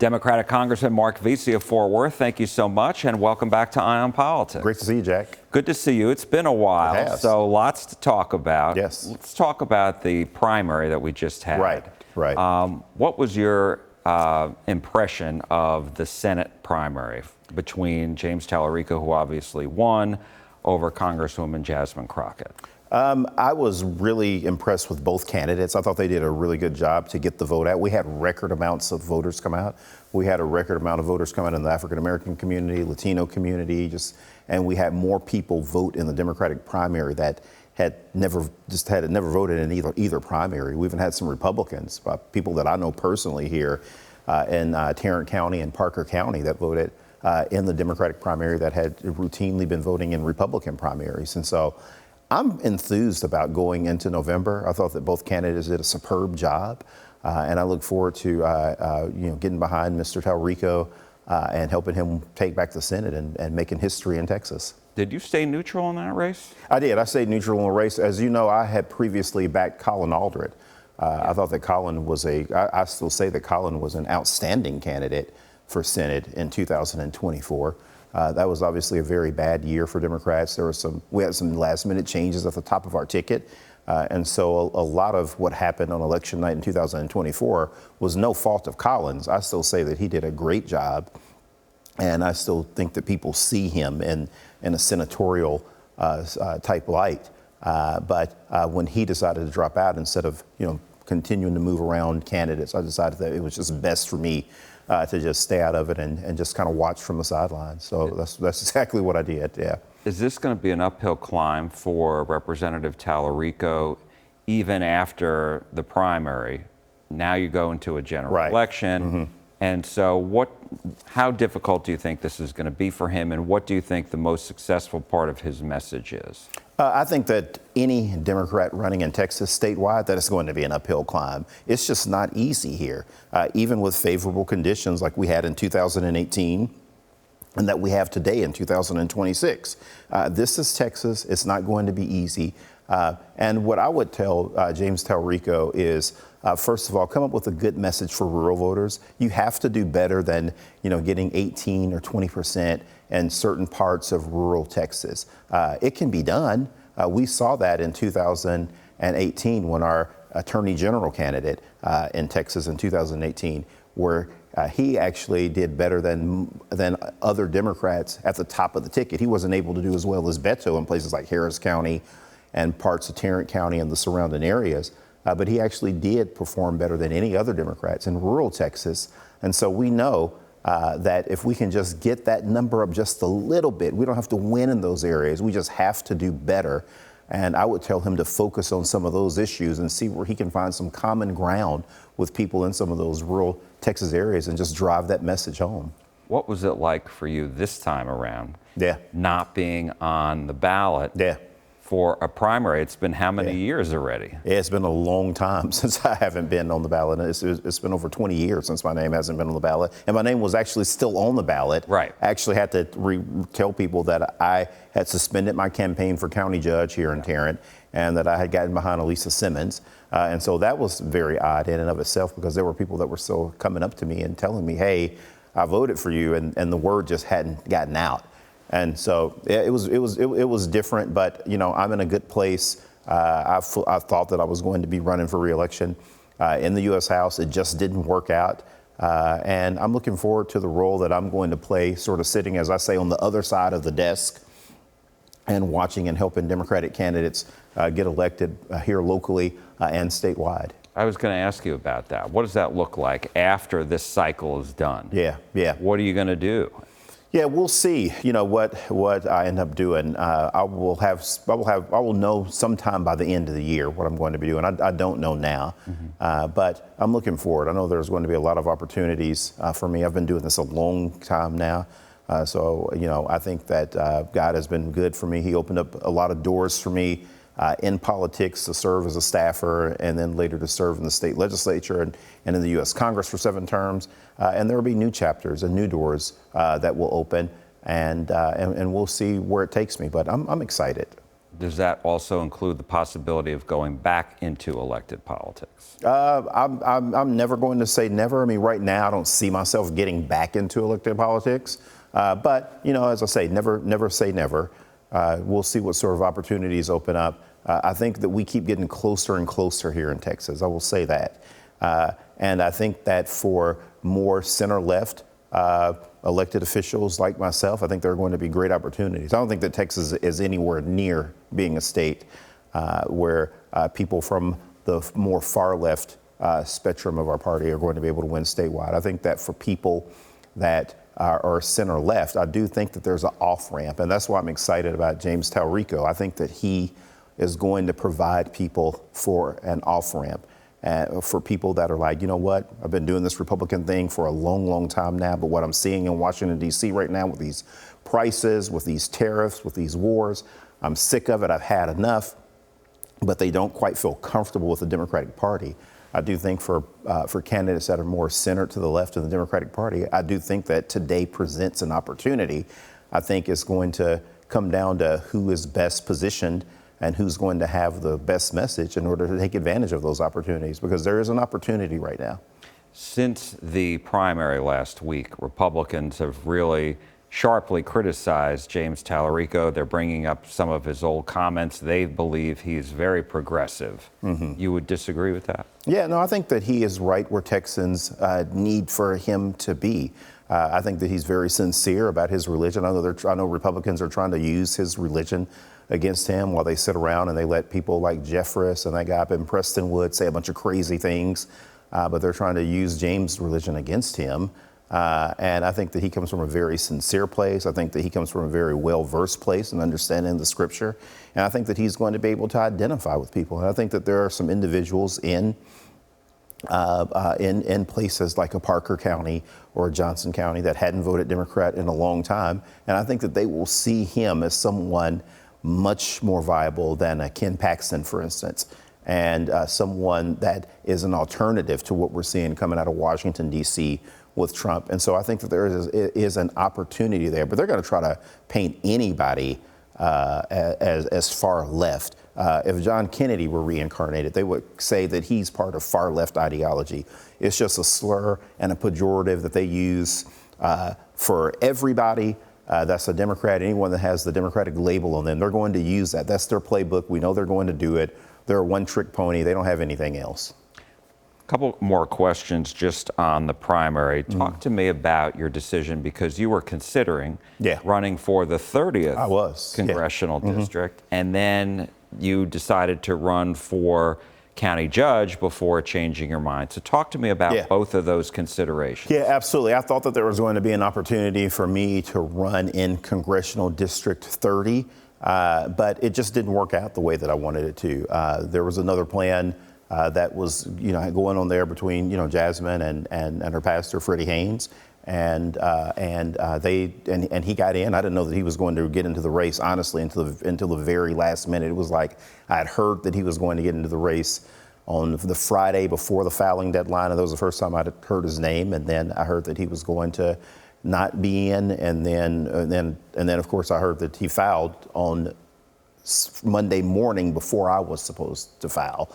Democratic Congressman Marc Veasey of Fort Worth, thank you so much, and welcome back to Eye on Politics. Great to see you, Jack. Good to see you. It's been a while, It has. so lots to talk about. Yes. Let's talk about the primary that we just had. Right. What was your impression of the Senate primary between James Tallarico, who obviously won, over Congresswoman Jasmine Crockett? I was really impressed with both candidates. I thought they did a really good job to get the vote out. We had record amounts of voters come out. We had a record amount of voters come out in the African American community, Latino community, and we had more people vote in the Democratic primary that had never voted in either primary. We even had some Republicans, people that I know personally here in Tarrant County and Parker County, that voted in the Democratic primary that had routinely been voting in Republican primaries. And so I'm enthused about going into November. I thought that both candidates did a superb job, and I look forward to getting behind Mr. Tallarico and helping him take back the Senate and making history in Texas. Did you stay neutral in that race? I did. I stayed neutral in the race. As you know, I had previously backed Colin Aldred. I thought that Colin was I still say that Colin was an outstanding candidate for Senate in 2024. That was obviously a very bad year for Democrats. We had some last minute changes at the top of our ticket. And so a lot of what happened on election night in 2024 was no fault of Colin's. I still say that he did a great job. And I still think that people see him in a senatorial type light. But when he decided to drop out, instead of continuing to move around candidates, I decided that it was just best for me to just stay out of it and just kind of watch from the sidelines. So that's exactly what I did, yeah. Is this going to be an uphill climb for Representative Tallarico even after the primary? Now you go into a general election. Mm-hmm. And so how difficult do you think this is going to be for him, and what do you think the most successful part of his message is? I think that any Democrat running in Texas statewide, that it's going to be an uphill climb. It's just not easy here, even with favorable conditions like we had in 2018 and that we have today in 2026. This is Texas. It's not going to be easy. And what I would tell James Tallarico is, first of all, come up with a good message for rural voters. You have to do better than getting 18 or 20% in certain parts of rural Texas. It can be done. We saw that in 2018 when our Attorney General candidate in Texas in 2018, where he actually did better than other Democrats at the top of the ticket. He wasn't able to do as well as Beto in places like Harris County and parts of Tarrant County and the surrounding areas. But he actually did perform better than any other Democrats in rural Texas. And so we know that if we can just get that number up just a little bit, we don't have to win in those areas. We just have to do better. And I would tell him to focus on some of those issues and see where he can find some common ground with people in some of those rural Texas areas and just drive that message home. What was it like for you this time around? Yeah. Not being on the ballot. Yeah. For a primary. It's been how many years already? Yeah, it's been a long time since I haven't been on the ballot. It's been over 20 years since my name hasn't been on the ballot. And my name was actually still on the ballot. Right. I actually had to tell people that I had suspended my campaign for county judge here in Tarrant and that I had gotten behind Elisa Simmons. And so that was very odd in and of itself, because there were people that were still coming up to me and telling me, hey, I voted for you, and the word just hadn't gotten out. And so it was different, but I'm in a good place. I thought that I was going to be running for re-election in the U.S. House. It just didn't work out, and I'm looking forward to the role that I'm going to play, sort of sitting, as I say, on the other side of the desk and watching and helping Democratic candidates get elected here locally and statewide. I was going to ask you about that. What does that look like after this cycle is done? Yeah. What are you going to do? Yeah, we'll see. What I end up doing. I will know sometime by the end of the year what I'm going to be doing. I don't know now, but I'm looking forward. I know there's going to be a lot of opportunities for me. I've been doing this a long time now, so I think that God has been good for me. He opened up a lot of doors for me in politics to serve as a staffer, and then later to serve in the state legislature and in the U.S. Congress for 7 terms. And there will be new chapters and new doors that will open, and we'll see where it takes me. But I'm excited. does that also include the possibility of going back into elected politics? I'm never going to say never. I mean, right now, I don't see myself getting back into elected politics. But, you know, as I say, never say never. We'll see what sort of opportunities open up. I think that we keep getting closer and closer here in Texas. I will say that. And I think that for more center-left elected officials like myself, I think there are going to be great opportunities. I don't think that Texas is anywhere near being a state where people from the more far-left spectrum of our party are going to be able to win statewide. I think that for people that are center-left, I do think that there's an off-ramp, and that's why I'm excited about James Talrico. I think that he is going to provide people for an off-ramp. For people that are like, you know what, I've been doing this Republican thing for a long, long time now, but what I'm seeing in Washington, D.C. right now with these prices, with these tariffs, with these wars, I'm sick of it. I've had enough, but they don't quite feel comfortable with the Democratic Party. I do think for candidates that are more centered to the left of the Democratic Party, I do think that today presents an opportunity. I think it's going to come down to who is best positioned and who's going to have the best message in order to take advantage of those opportunities, because there is an opportunity right now. Since the primary last week, Republicans have really sharply criticized James Talrico. They're bringing up some of his old comments. They believe he's very progressive. Mm-hmm. You would disagree with that? Yeah, no, I think that he is right where Texans need for him to be. I think that he's very sincere about his religion. I know Republicans are trying to use his religion against him while they sit around and they let people like Jeffress and that guy up in Prestonwood say a bunch of crazy things, but they're trying to use James' religion against him. And I think that he comes from a very sincere place. I think that he comes from a very well-versed place in understanding the scripture. And I think that he's going to be able to identify with people. And I think that there are some individuals in places like a Parker County or a Johnson County that hadn't voted Democrat in a long time. And I think that they will see him as someone much more viable than a Ken Paxton, for instance, and someone that is an alternative to what we're seeing coming out of Washington, D.C. with Trump. And so I think that there is an opportunity there, but they're going to try to paint anybody as far left. If John Kennedy were reincarnated, they would say that he's part of far left ideology. It's just a slur and a pejorative that they use for everybody that's a Democrat. Anyone that has the Democratic label on them, they're going to use that. That's their playbook. We know they're going to do it. They're a one-trick pony. They don't have anything else. A couple more questions just on the primary. Talk to me about your decision, because you were considering running for the 30th congressional district, and then you decided to run for county judge before changing your mind. So talk to me about both of those considerations. Yeah, absolutely. I thought that there was going to be an opportunity for me to run in Congressional District 30, but it just didn't work out the way that I wanted it to. There was another plan that was, going on there between, Jasmine and her pastor, Freddie Haynes. And he got in. I didn't know that he was going to get into the race, honestly, until the very last minute. It was like I had heard that he was going to get into the race on the Friday before the filing deadline, and that was the first time I'd heard his name. And then I heard that he was going to not be in, and then of course I heard that he filed on Monday morning before I was supposed to file.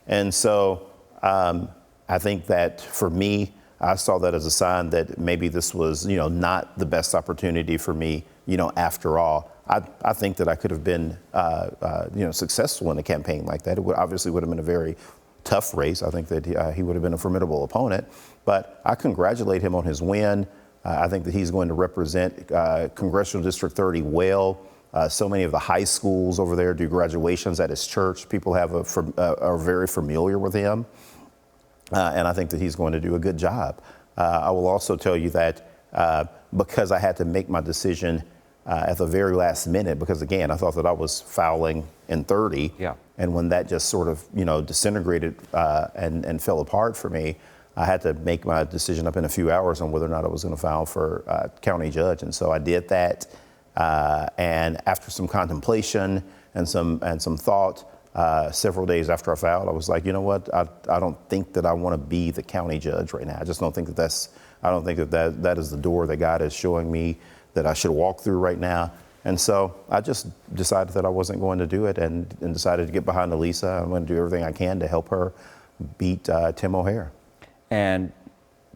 And so I think that for me, I saw that as a sign that maybe this was, not the best opportunity for me, after all. I think that I could have been, successful in a campaign like that. It would have been a very tough race. I think that he would have been a formidable opponent, but I congratulate him on his win. I think that he's going to represent Congressional District 30 well. So many of the high schools over there do graduations at his church. People are very familiar with him. And I think that he's going to do a good job. I will also tell you that because I had to make my decision at the very last minute, because again, I thought that I was fouling in 30. Yeah. And when that just sort of, disintegrated and fell apart for me, I had to make my decision up in a few hours on whether or not I was going to file for county judge. And so I did that. And after some contemplation and some thought, several days after I filed, I was like, you know what? I don't think that I want to be the county judge right now. I just don't think that that is the door that God is showing me that I should walk through right now. And so I just decided that I wasn't going to do it and decided to get behind Elisa. I'm going to do everything I can to help her beat Tim O'Hare. And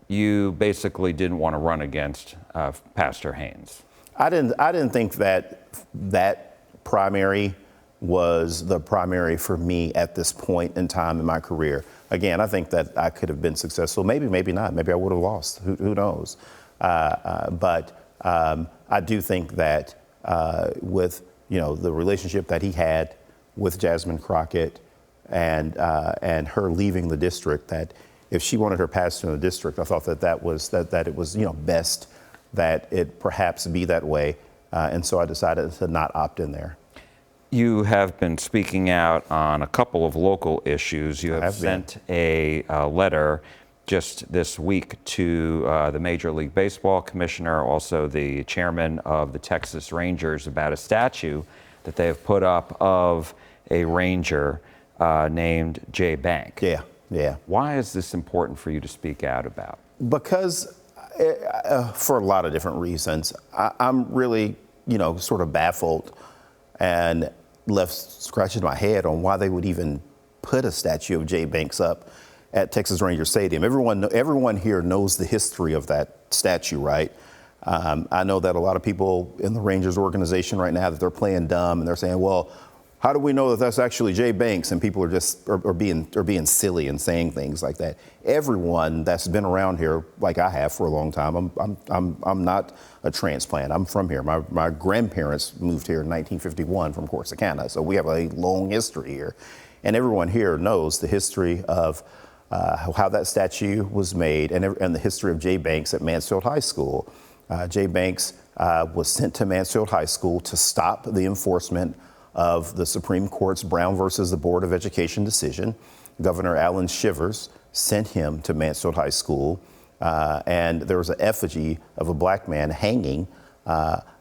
you basically didn't want to run against Pastor Haynes. I didn't think that primary was the primary for me at this point in time in my career. Again, I think that I could have been successful. Maybe, maybe not. Maybe I would have lost. Who knows? But I do think that with the relationship that he had with Jasmine Crockett and her leaving the district, that if she wanted her pastor in the district, I thought that it was best that it perhaps be that way. And so I decided to not opt in there. You have been speaking out on a couple of local issues. You have sent a letter just this week to the Major League Baseball commissioner, also the chairman of the Texas Rangers, about a statue that they have put up of a Ranger named Jay Bank. Yeah. Why is this important for you to speak out about? Because for a lot of different reasons. I'm really, sort of baffled and left scratching my head on why they would even put a statue of Jay Banks up at Texas Ranger Stadium. Everyone here knows the history of that statue, right? I know that a lot of people in the Rangers organization right now, that they're playing dumb and they're saying, well, how do we know that that's actually Jay Banks? And people are just being silly and saying things like that. Everyone that's been around here, like I have for a long time, I'm not a transplant. I'm from here. My grandparents moved here in 1951 from Corsicana, so we have a long history here. And everyone here knows the history of how that statue was made and the history of Jay Banks at Mansfield High School. Jay Banks was sent to Mansfield High School to stop the enforcement of the Supreme Court's Brown versus the Board of Education decision. Governor Alan Shivers sent him to Mansfield High School, and there was an effigy of a black man hanging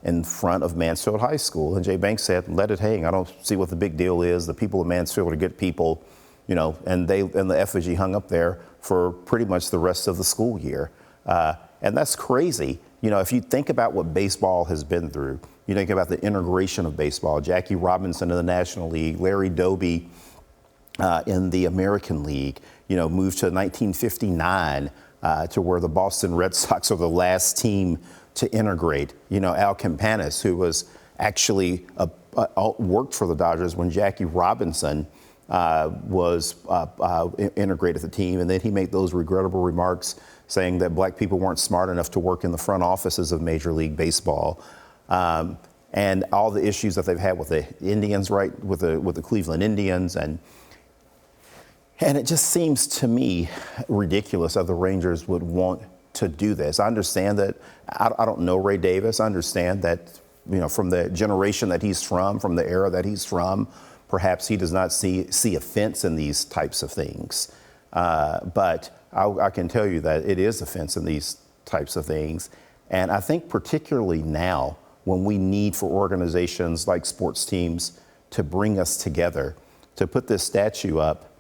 in front of Mansfield High School. And Jay Banks said, let it hang. I don't see what the big deal is. The people of Mansfield are good people, and the effigy hung up there for pretty much the rest of the school year. And that's crazy. If you think about what baseball has been through, you think about the integration of baseball, Jackie Robinson in the National League, Larry Doby in the American League, moved to 1959 to where the Boston Red Sox are the last team to integrate. Al Campanis, who was actually worked for the Dodgers when Jackie Robinson was integrated the team, and then he made those regrettable remarks saying that black people weren't smart enough to work in the front offices of Major League Baseball. And all the issues that they've had with the Indians, right, with the Cleveland Indians, and it just seems to me ridiculous that the Rangers would want to do this. I understand that. I don't know Ray Davis. I understand that, from the generation that he's from the era that he's from, perhaps he does not see offense in these types of things. But I can tell you that it is offense in these types of things. And I think particularly now, when we need for organizations like sports teams to bring us together, to put this statue up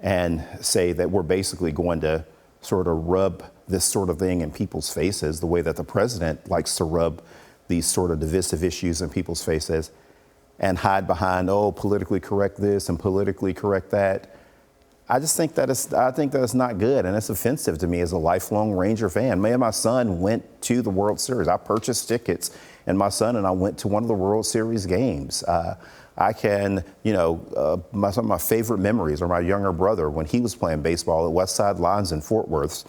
and say that we're basically going to sort of rub this sort of thing in people's faces, the way that the president likes to rub these sort of divisive issues in people's faces, and hide behind, politically correct this and politically correct that. I think that it's not good, and it's offensive to me as a lifelong Ranger fan. My son went to the World Series. I purchased tickets, and my son and I went to one of the World Series games. I can, some of my favorite memories are my younger brother when he was playing baseball at West Side Lines in Fort Worth,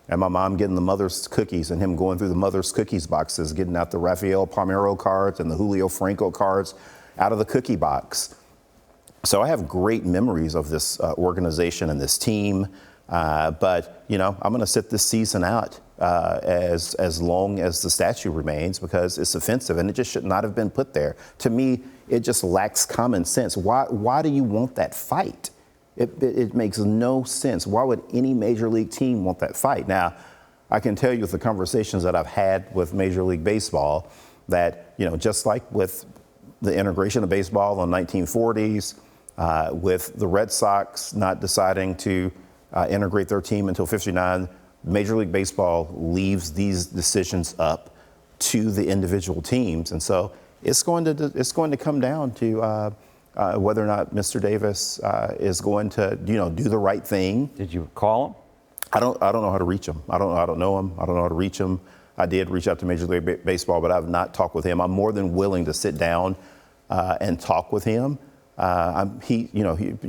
and my mom getting the Mother's Cookies and him going through the Mother's Cookies boxes, getting out the Rafael Palmeiro cards and the Julio Franco cards out of the cookie box. So I have great memories of this organization and this team, but I'm going to sit this season out as long as the statue remains, because it's offensive and it just should not have been put there. To me, it just lacks common sense. Why do you want that fight? It makes no sense. Why would any Major League team want that fight? Now, I can tell you with the conversations that I've had with Major League Baseball that, just like with the integration of baseball in the 1940s, with the Red Sox not deciding to integrate their team until '59, Major League Baseball leaves these decisions up to the individual teams. And so it's going to come down to whether or not Mr. Davis is going to, do the right thing. Did you call him? I don't know how to reach him. I don't know him. I don't know how to reach him. I did reach out to Major League Baseball, but I've not talked with him. I'm more than willing to sit down and talk with him. You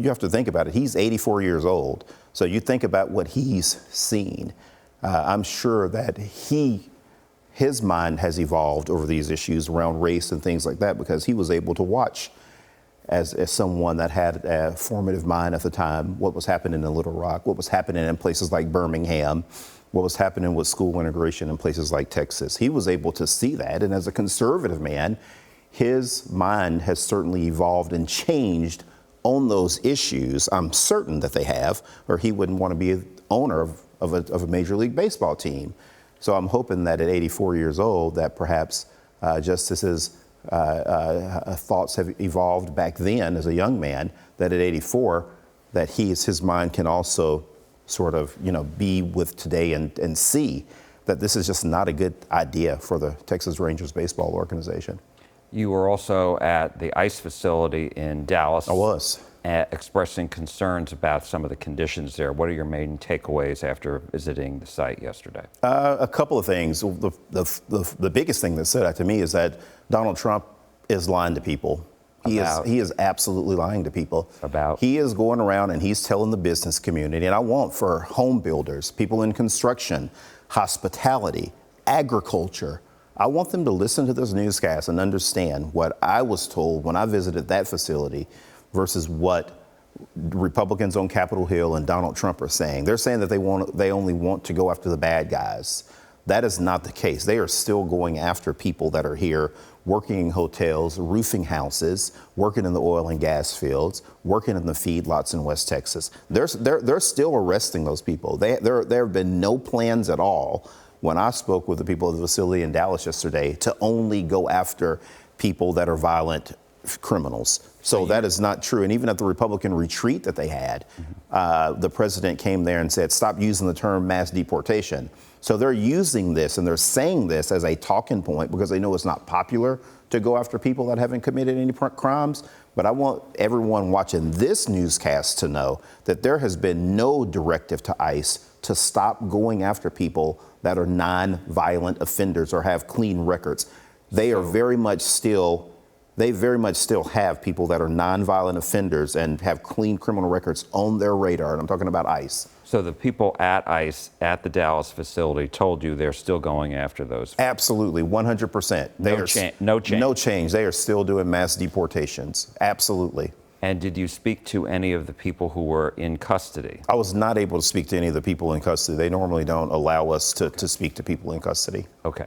have to think about it. He's 84 years old. So you think about what he's seen. I'm sure that his mind has evolved over these issues around race and things like that, because he was able to watch as someone that had a formative mind at the time, what was happening in Little Rock, what was happening in places like Birmingham, what was happening with school integration in places like Texas. He was able to see that. And as a conservative man, his mind has certainly evolved and changed on those issues. I'm certain that they have, or he wouldn't want to be an owner of a Major League Baseball team. So I'm hoping that at 84 years old, that perhaps Justice's thoughts have evolved back then as a young man, that at 84, that his mind can also sort of, be with today and see that this is just not a good idea for the Texas Rangers baseball organization. You were also at the ICE facility in Dallas. I was. Expressing concerns about some of the conditions there. What are your main takeaways after visiting the site yesterday? A couple of things. The biggest thing that stood out to me is that Donald Trump is lying to people. He is absolutely lying to people. He is going around and he's telling the business community, and I want for home builders, people in construction, hospitality, agriculture, I want them to listen to this newscast and understand what I was told when I visited that facility versus what Republicans on Capitol Hill and Donald Trump are saying. They're saying that they only want to go after the bad guys. That is not the case. They are still going after people that are here working in hotels, roofing houses, working in the oil and gas fields, working in the feedlots in West Texas. They're still arresting those people. There have been no plans at all, when I spoke with the people of the facility in Dallas yesterday, to only go after people that are violent criminals. So that is not true. And even at the Republican retreat that they had, the president came there and said, stop using the term mass deportation. So they're using this and they're saying this as a talking point because they know it's not popular to go after people that haven't committed any crimes. But I want everyone watching this newscast to know that there has been no directive to ICE to stop going after people that are non-violent offenders or have clean records. They very much still have people that are non-violent offenders and have clean criminal records on their radar, and I'm talking about ICE. So the people at ICE at the Dallas facility told you they're still going after those? Absolutely, 100%. No change? No change. They are still doing mass deportations. Absolutely. And did you speak to any of the people who were in custody? I was not able to speak to any of the people in custody. They normally don't allow us to speak to people in custody. Okay.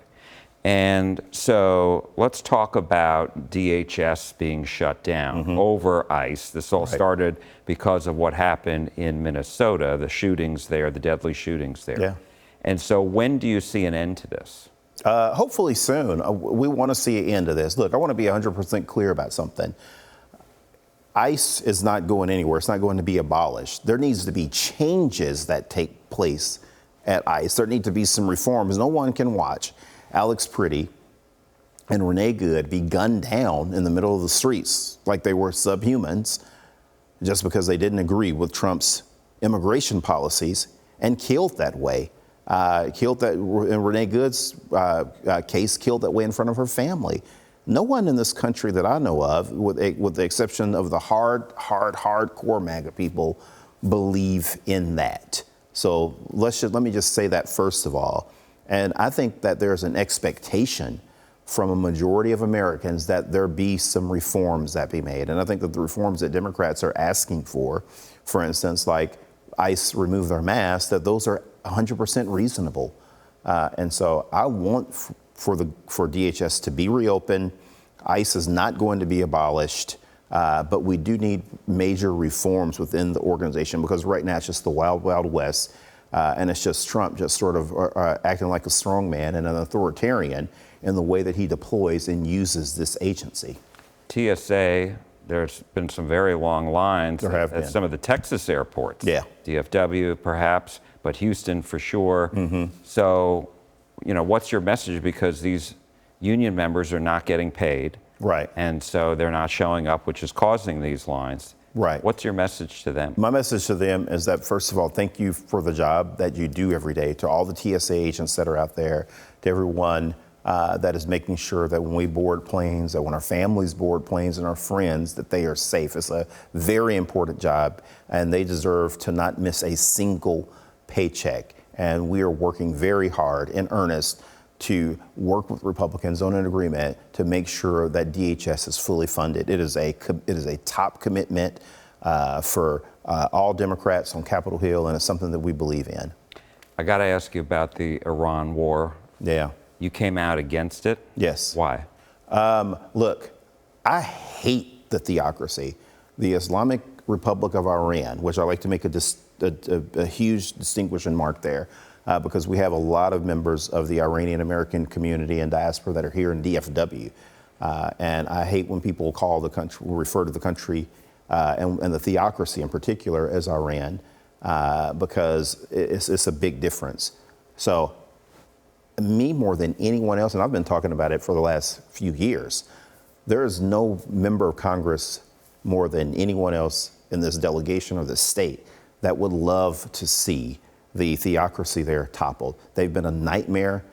And so let's talk about DHS being shut down over ICE. This all started because of what happened in Minnesota, the shootings there, the deadly shootings there. Yeah. And so when do you see an end to this? Hopefully soon. We want to see an end to this. Look, I want to be 100% clear about something. ICE is not going anywhere. It's not going to be abolished. There needs to be changes that take place at ICE. There need to be some reforms. No one can watch Alex Pretty and Renee Good be gunned down in the middle of the streets like they were subhumans just because they didn't agree with Trump's immigration policies and killed that way. In Renee Good's case, killed that way in front of her family. No one in this country that I know of, with the exception of the hardcore MAGA people, believe in that. So let me just say that first of all. And I think that there's an expectation from a majority of Americans that there be some reforms that be made. And I think that the reforms that Democrats are asking for instance, like ICE remove their masks, that those are 100% reasonable. And so I want for DHS to be reopened. ICE is not going to be abolished, but we do need major reforms within the organization because right now it's just the wild, wild west. And it's just Trump just sort of acting like a strongman and an authoritarian in the way that he deploys and uses this agency. TSA, there's been some very long lines at some of the Texas airports. Yeah. DFW perhaps, but Houston for sure. So, what's your message? Because these union members are not getting paid. Right. And so they're not showing up, which is causing these lines. Right. What's your message to them? My message to them is that, first of all, thank you for the job that you do every day, to all the TSA agents that are out there, to everyone that is making sure that when we board planes, that when our families board planes and our friends, that they are safe. It's a very important job, and they deserve to not miss a single paycheck. And we are working very hard in earnest to work with Republicans on an agreement to make sure that DHS is fully funded. It is a top commitment for all Democrats on Capitol Hill, and it's something that we believe in. I got to ask you about the Iran war. Yeah. You came out against it? Yes. Why? Look, I hate the theocracy. The Islamic Republic of Iran, which I like to make a huge distinguishing mark there, because we have a lot of members of the Iranian American community and diaspora that are here in DFW. And I hate when people call the country, refer to the country and the theocracy in particular as Iran, because it's a big difference. So me more than anyone else, and I've been talking about it for the last few years, there is no member of Congress more than anyone else in this delegation or this state that would love to see the theocracy there toppled. They've been a nightmare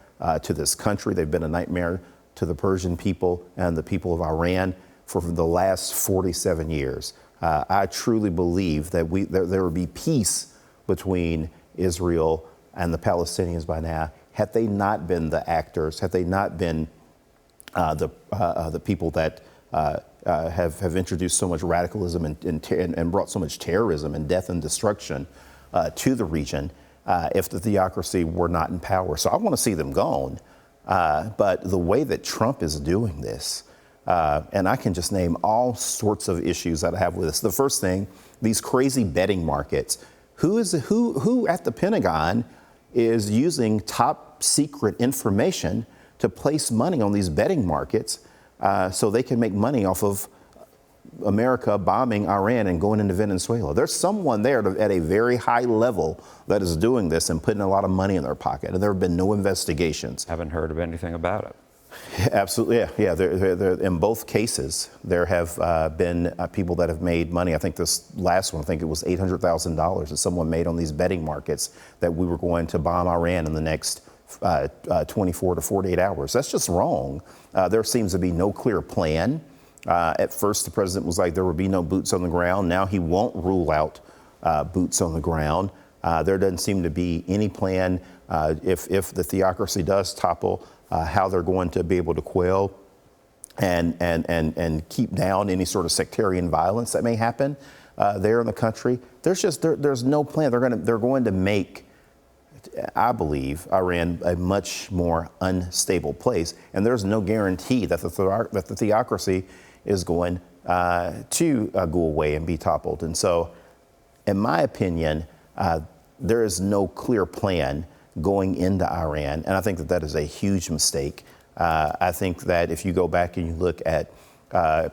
to this country. They've been a nightmare to the Persian people and the people of Iran for the last 47 years. I truly believe that there would be peace between Israel and the Palestinians by now, had they not been the actors, had they not been the people that have introduced so much radicalism and brought so much terrorism and death and destruction to the region, if the theocracy were not in power. So I want to see them gone. But the way that Trump is doing this, and I can just name all sorts of issues that I have with this. The first thing, these crazy betting markets. Who at the Pentagon is using top secret information to place money on these betting markets so they can make money off of America bombing Iran and going into Venezuela? There's someone there at a very high level that is doing this and putting a lot of money in their pocket, and there have been no investigations. Haven't heard of anything about it. Absolutely, yeah. In both cases, there have been people that have made money. I think this last one, I think it was $800,000 that someone made on these betting markets that we were going to bomb Iran in the next 24 to 48 hours. That's just wrong. There seems to be no clear plan. At first, the president was like there would be no boots on the ground. Now he won't rule out boots on the ground. There doesn't seem to be any plan if the theocracy does topple, how they're going to be able to quell and keep down any sort of sectarian violence that may happen there in the country. There's no plan. They're going to make, I believe, Iran a much more unstable place, and there's no guarantee that the theocracy is going to go away and be toppled. And so, in my opinion, there is no clear plan going into Iran, and I think that is a huge mistake. I think that if you go back and you look at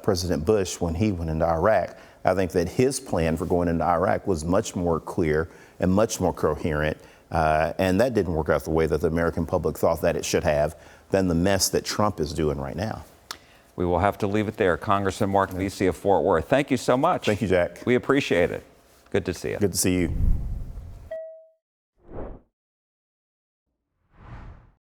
President Bush when he went into Iraq, I think that his plan for going into Iraq was much more clear and much more coherent, and that didn't work out the way that the American public thought that it should have, than the mess that Trump is doing right now. We will have to leave it there. Congressman Marc Veasey of Fort Worth, thank you so much. Thank you, Jack. We appreciate it. Good to see you. Good to see you.